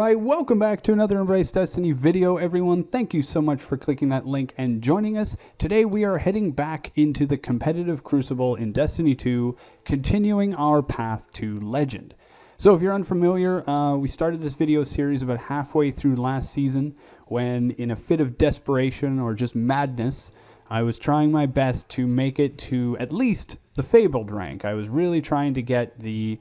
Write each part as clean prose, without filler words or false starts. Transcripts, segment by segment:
Alright, welcome back to another Embrace Destiny video, everyone. Thank you so much for clicking that link and joining us. Today we are heading back into the competitive Crucible in Destiny 2, continuing our path to Legend. So if you're unfamiliar, we started this video series about halfway through last season when, in a fit of desperation or just madness, I was trying my best to make it to at least the Fabled rank. I was really trying to get the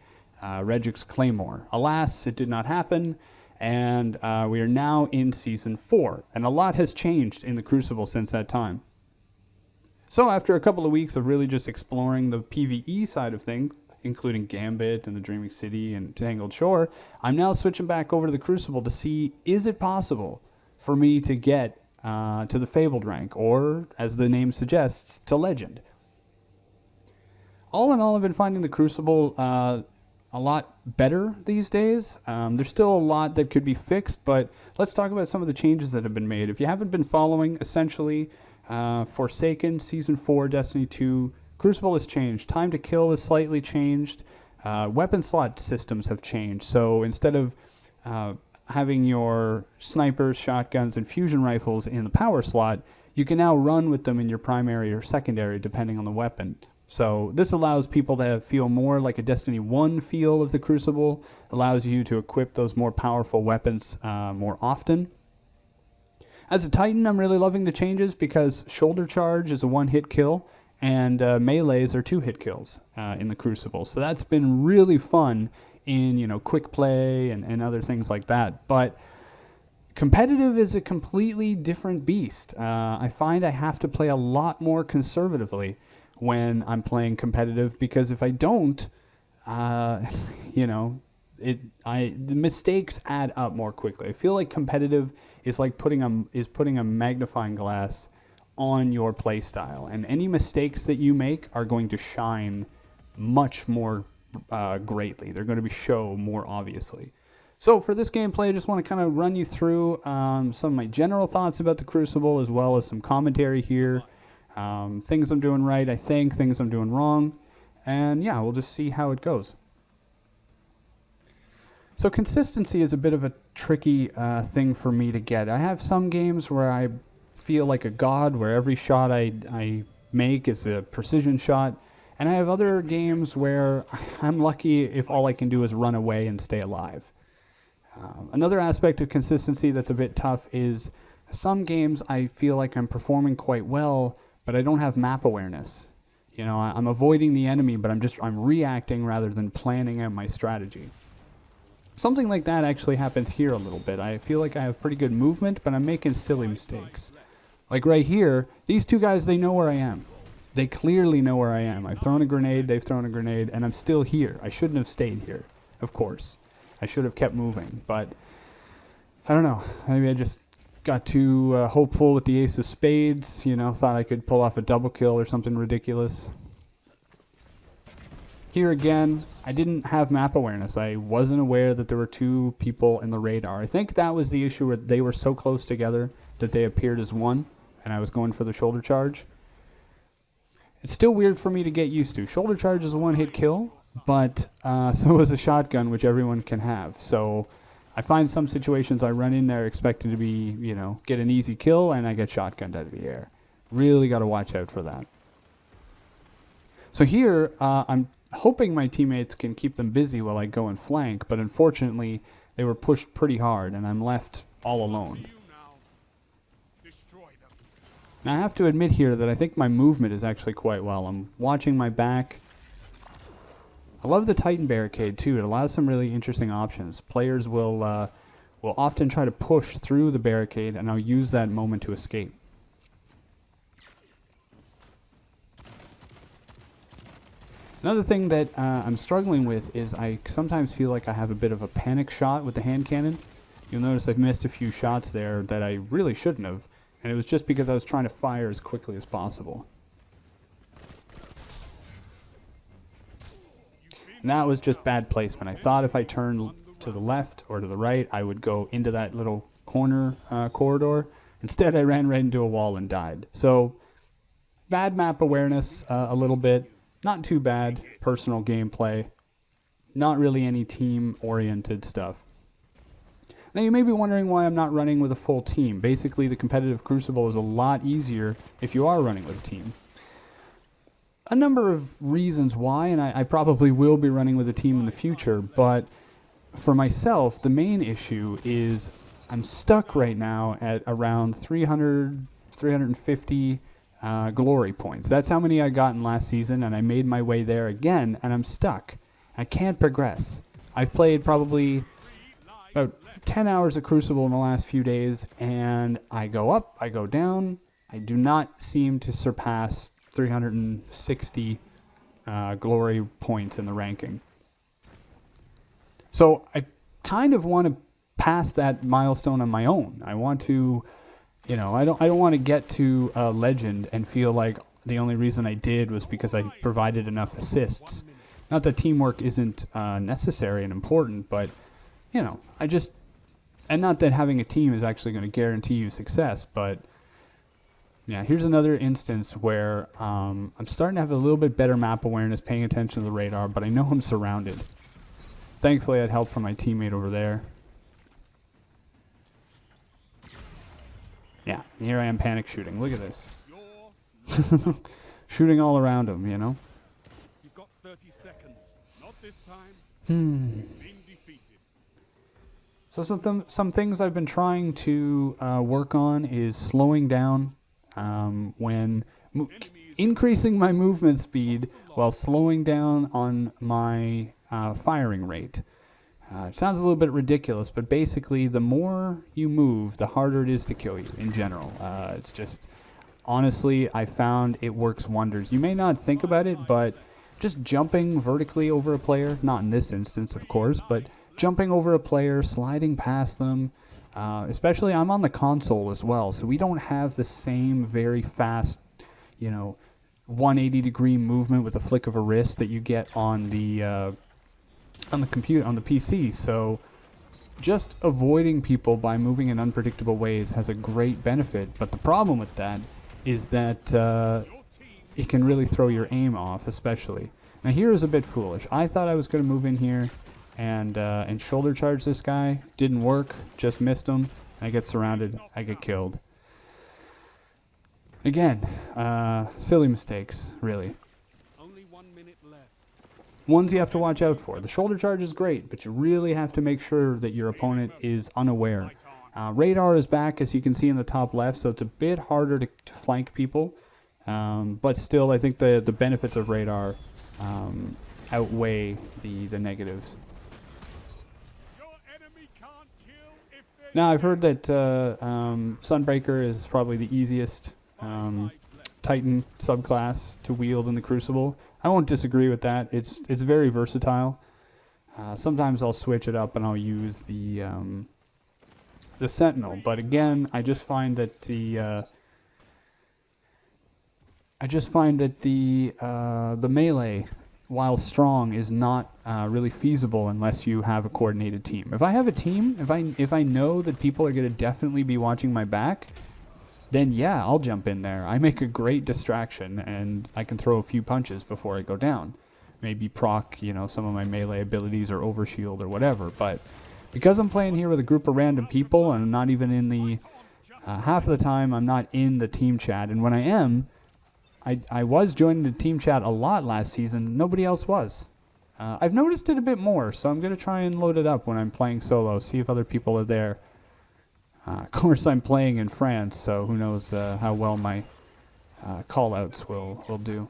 Regic's Claymore. Alas, it did not happen, and we are now in Season 4, and a lot has changed in the Crucible since that time. So after a couple of weeks of really just exploring the PvE side of things, including Gambit and the Dreaming City and Tangled Shore, I'm now switching back over to the Crucible to see, is it possible for me to get to the Fabled rank, or, as the name suggests, to Legend. All in all, I've been finding the Crucible a lot better these days. There's still a lot that could be fixed, but let's talk about some of the changes that have been made. If you haven't been following, essentially, Forsaken, Season 4, Destiny 2, Crucible has changed. Time to kill has slightly changed. Weapon slot systems have changed. So instead of having your snipers, shotguns, and fusion rifles in the power slot, you can now run with them in your primary or secondary, depending on the weapon. So this allows people to feel more like a Destiny 1 feel of the Crucible, allows you to equip those more powerful weapons more often. As a Titan, I'm really loving the changes because Shoulder Charge is a one-hit kill, and melees are two-hit kills in the Crucible. So that's been really fun in, quick play and other things like that. But competitive is a completely different beast. I find I have to play a lot more conservatively when I'm playing competitive, because if I don't, the mistakes add up more quickly. I feel like competitive is like putting a magnifying glass on your play style, and any mistakes that you make are going to shine much more greatly. They're going to show more obviously. So for this gameplay, I just want to kind of run you through some of my general thoughts about the Crucible, as well as some commentary here. Things I'm doing right, I think, things I'm doing wrong, and yeah, we'll just see how it goes. So consistency is a bit of a tricky thing for me to get. I have some games where I feel like a god, where every shot I make is a precision shot, and I have other games where I'm lucky if all I can do is run away and stay alive. Another aspect of consistency that's a bit tough is some games I feel like I'm performing quite well, but I don't have map awareness. I'm avoiding the enemy, but I'm reacting rather than planning out my strategy. Something like that actually happens here a little bit. I feel like I have pretty good movement, but I'm making silly mistakes. Like right here, these two guys, they know where I am. They clearly know where I am. I've thrown a grenade, they've thrown a grenade, and I'm still here. I shouldn't have stayed here, of course. I should have kept moving, but I don't know. Maybe I just got too hopeful with the Ace of Spades, thought I could pull off a double kill or something ridiculous. Here again, I didn't have map awareness. I wasn't aware that there were two people in the radar. I think that was the issue, where they were so close together that they appeared as one, and I was going for the shoulder charge. It's still weird for me to get used to. Shoulder charge is a one-hit kill, but so is a shotgun, which everyone can have. So I find some situations I run in there expecting to be, get an easy kill, and I get shotgunned out of the air. Really got to watch out for that. So here, I'm hoping my teammates can keep them busy while I go and flank, but unfortunately, they were pushed pretty hard, and I'm left all alone. Now I have to admit here that I think my movement is actually quite well. I'm watching my back. I love the Titan barricade too. It allows some really interesting options. Players will often try to push through the barricade, and I'll use that moment to escape. Another thing that I'm struggling with is I sometimes feel like I have a bit of a panic shot with the hand cannon. You'll notice I've missed a few shots there that I really shouldn't have, and it was just because I was trying to fire as quickly as possible. And that was just bad placement. I thought if I turned to the left or to the right, I would go into that little corner corridor. Instead, I ran right into a wall and died. So, bad map awareness a little bit. Not too bad. Personal gameplay. Not really any team-oriented stuff. Now you may be wondering why I'm not running with a full team. Basically, the competitive Crucible is a lot easier if you are running with a team. A number of reasons why, and I probably will be running with a team in the future, but for myself, the main issue is I'm stuck right now at around 300, 350 glory points. That's how many I got in last season, and I made my way there again, and I'm stuck. I can't progress. I've played probably about 10 hours of Crucible in the last few days, and I go up, I go down. I do not seem to surpass 360 glory points in the ranking. So I kind of want to pass that milestone on my own. I want to, I don't want to get to a legend and feel like the only reason I did was because I provided enough assists. Not that teamwork isn't necessary and important, but and not that having a team is actually going to guarantee you success, but yeah, here's another instance where I'm starting to have a little bit better map awareness, paying attention to the radar, but I know I'm surrounded. Thankfully, I had help from my teammate over there. Yeah, here I am panic shooting. Look at this. Shooting all around him, You've got 30 seconds. Not this time. You've been defeated. So some things I've been trying to work on is slowing down when increasing my movement speed while slowing down on my firing rate. It sounds a little bit ridiculous, but basically the more you move, the harder it is to kill you in general. It's just, honestly, I found it works wonders. You may not think about it, but just jumping vertically over a player, not in this instance, of course, but jumping over a player, sliding past them, especially I'm on the console as well, so we don't have the same very fast, 180-degree movement with a flick of a wrist that you get on the computer, on the PC. So just avoiding people by moving in unpredictable ways has a great benefit, but the problem with that is that it can really throw your aim off, especially. Now here is a bit foolish. I thought I was going to move in here and shoulder charge this guy. Didn't work, just missed him. I get surrounded, I get killed. Again, silly mistakes, really. Only 1 minute left. Ones you have to watch out for. The shoulder charge is great, but you really have to make sure that your opponent is unaware. Radar is back, as you can see in the top left, so it's a bit harder to flank people. But still, I think the benefits of radar outweigh the negatives. Now, I've heard that Sunbreaker is probably the easiest Titan subclass to wield in the Crucible. I won't disagree with that. It's very versatile. Sometimes I'll switch it up and I'll use the Sentinel, but again, I just find that the melee, while strong, is not really feasible unless you have a coordinated team. If I have a team, if I know that people are going to definitely be watching my back, then yeah, I'll jump in there. I make a great distraction, and I can throw a few punches before I go down. Maybe proc, some of my melee abilities or overshield or whatever. But because I'm playing here with a group of random people, and I'm not even in the half of the time I'm not in the team chat, and when I am, I was joining the team chat a lot last season. Nobody else was. I've noticed it a bit more, so I'm going to try and load it up when I'm playing solo, see if other people are there. Of course, I'm playing in France, so who knows how well my call-outs will do.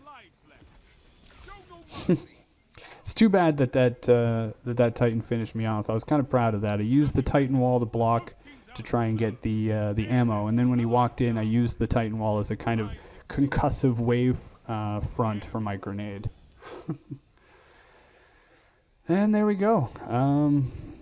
It's too bad that Titan finished me off. I was kind of proud of that. I used the Titan wall to block to try and get the ammo, and then when he walked in, I used the Titan wall as a kind of concussive wave front for my grenade. And there we go.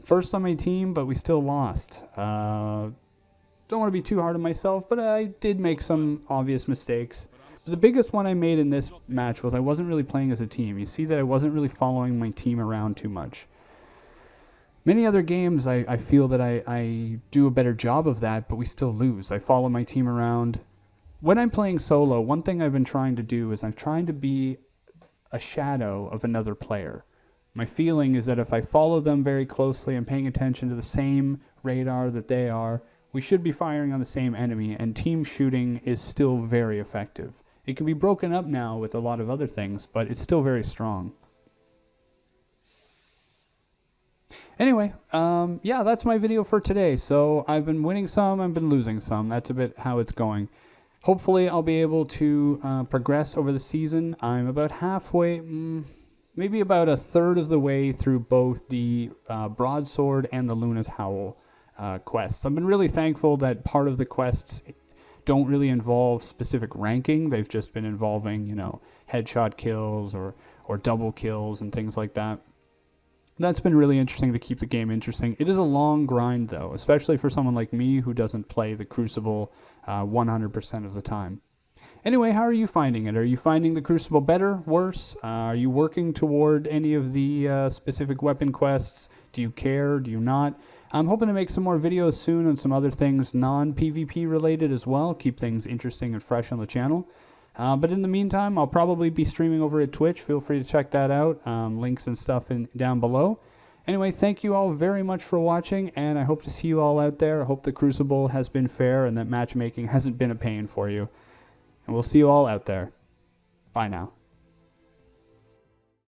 First on my team, but we still lost. Don't want to be too hard on myself, but I did make some obvious mistakes. The biggest one I made in this match was I wasn't really playing as a team. You see that I wasn't really following my team around too much. Many other games, I feel that I do a better job of that, but we still lose. I follow my team around. When I'm playing solo, one thing I've been trying to do is I'm trying to be a shadow of another player. My feeling is that if I follow them very closely, I'm paying attention to the same radar that they are, we should be firing on the same enemy, and team shooting is still very effective. It can be broken up now with a lot of other things, but it's still very strong. Anyway, yeah, that's my video for today. So I've been winning some, I've been losing some. That's a bit how it's going. Hopefully I'll be able to progress over the season. I'm about halfway, maybe about a third of the way through both the Broadsword and the Luna's Howl quests. I've been really thankful that part of the quests don't really involve specific ranking. They've just been involving, headshot kills or double kills and things like that. That's been really interesting to keep the game interesting. It is a long grind, though, especially for someone like me who doesn't play the Crucible 100% of the time. Anyway, how are you finding it? Are you finding the Crucible better, worse? Are you working toward any of the specific weapon quests? Do you care? Do you not? I'm hoping to make some more videos soon on some other things non-PvP related as well. Keep things interesting and fresh on the channel. But in the meantime, I'll probably be streaming over at Twitch. Feel free to check that out. Links and stuff down below. Anyway, thank you all very much for watching, and I hope to see you all out there. I hope the Crucible has been fair and that matchmaking hasn't been a pain for you. And we'll see you all out there. Bye now.